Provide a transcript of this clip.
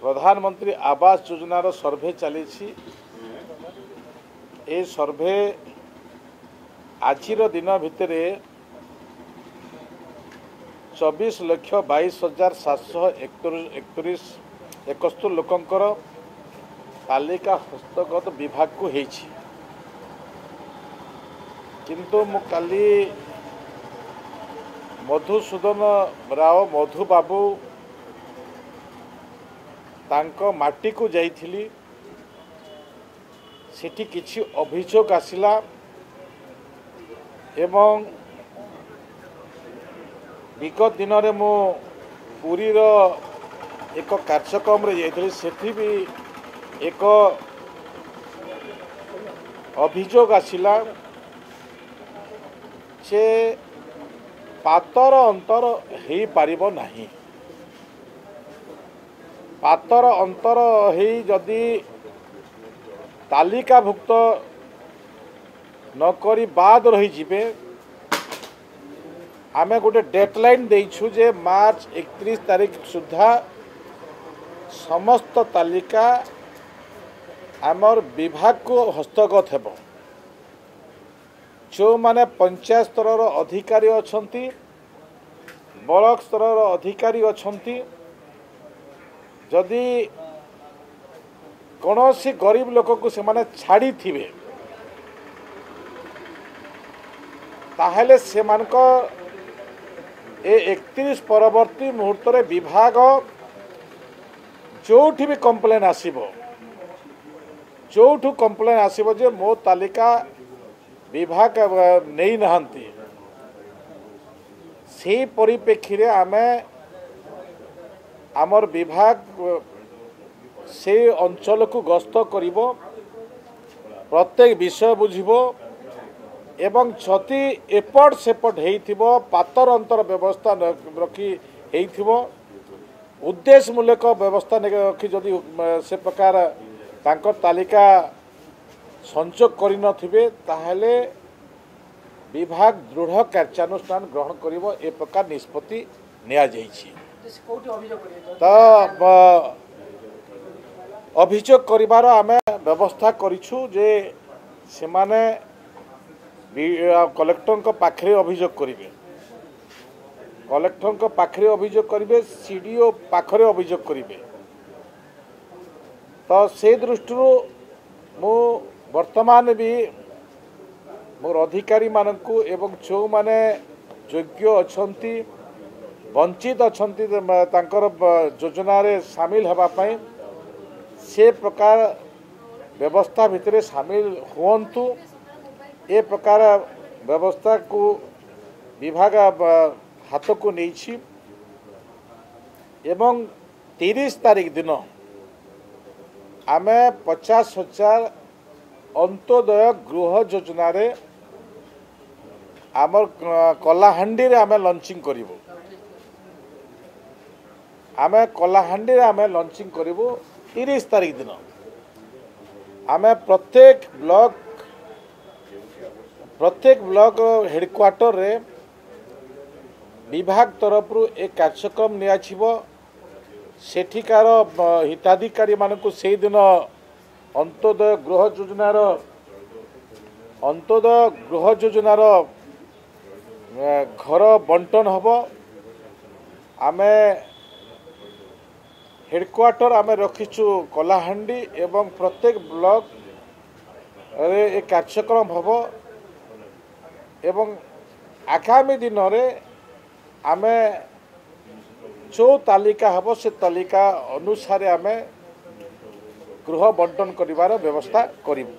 प्रधानमंत्री आवास योजनार सर्भे चली सर्भे आजिर दिन भितर 24,22,771 लोकंकर तालिका हस्तगत विभाग को हेछि। किंतु मु काली मधुसूदन राव मधु बाबू तांको माटी को जाइथिली सेठी किछि अभियोग आसिला एवं विगत दिन में मु पुरीर एक कार्यक्रम रे जाइथिली सेठी भी एक अभियोग आसिला से पातर अंतर हो पारिबो नाही। पातर अंतर ही जदि तालिकाभुक्त नकरी बाद रही जिबे आमे गोटे डेडलाइन देइछु जे मार्च 31 तारीख सुधा समस्त तालिका आमर विभाग को हस्तगत हेबो। जो माने पंचायत स्तर अधिकारी अछंती ब्लॉक स्तर अधिकारी अछंती जदि कौनसी गरीब लोक को से माने छाड़ी थिबे ताहले से मानको ए 31 परवर्ती मुहूर्त रे विभाग जोठी भी कंप्लेन आसीबो जोठू कंप्लेन आसीबो जे मो तालिका विभाग नहीं नहांती से परिप्रेक्षी रे आमे आमर विभाग से अंचल को गस्त करिबो प्रत्येक विषय बुझिबो एवं क्षति एपट सेपट हेइथिबो पातर अंतर व्यवस्था रखी हेइथिबो उद्देश्यमूलक व्यवस्था रखी जदि से प्रकार तांकर तालिका संचोग करि नथिबे ताहले विभाग दृढ़ कार्यानुष्ठान ग्रहण करिबो ए प्रकार निष्पत्ति निया जाइछि। तो अभियोग करिवार आमे व्यवस्था करिछु जे से माने कलेक्टर को पाखरे अभियोग करिवे कलेक्टर को पाखरे अभियोग करिवे सीडीओ पाखरे अभियोग करिवे। तो से दृष्टि मु वर्तमान भी मोर अधिकारी मानकु एवं जो माने योग्य अछंती वंचित अछंती तांकर योजना रे शामिल हवा पाई से प्रकार व्यवस्था भितरे शामिल हुंतु ए प्रकार व्यवस्था को विभाग हाथ को नहीं एवं 30 तारीख दिन आमे 50,000 अंत्योदय गृह योजना रे आमर कलाहांडी रे आमे लॉन्चिंग करिवो आमे कलाहांडी रे आमे लॉन्चिंग करिवो 30 तारीख दिन आमे प्रत्येक ब्लॉक हेडक्वार्टर रे विभाग तरफ एक कार्यक्रम नियाछिबो सेठिकार हिताधिकारी मानकु से दिन अंत्योदय गृह योजनार घर बंटन हब आमे हेडक्वार्टर आमे रखीचु कलाहांडी एवं प्रत्येक ब्लॉक रे एक कार्यक्रम हब एवं आगामी दिन रे आमे जो तालिका हब से तालिका अनुसार आमे गृह बंटन करिवार व्यवस्था करिबु।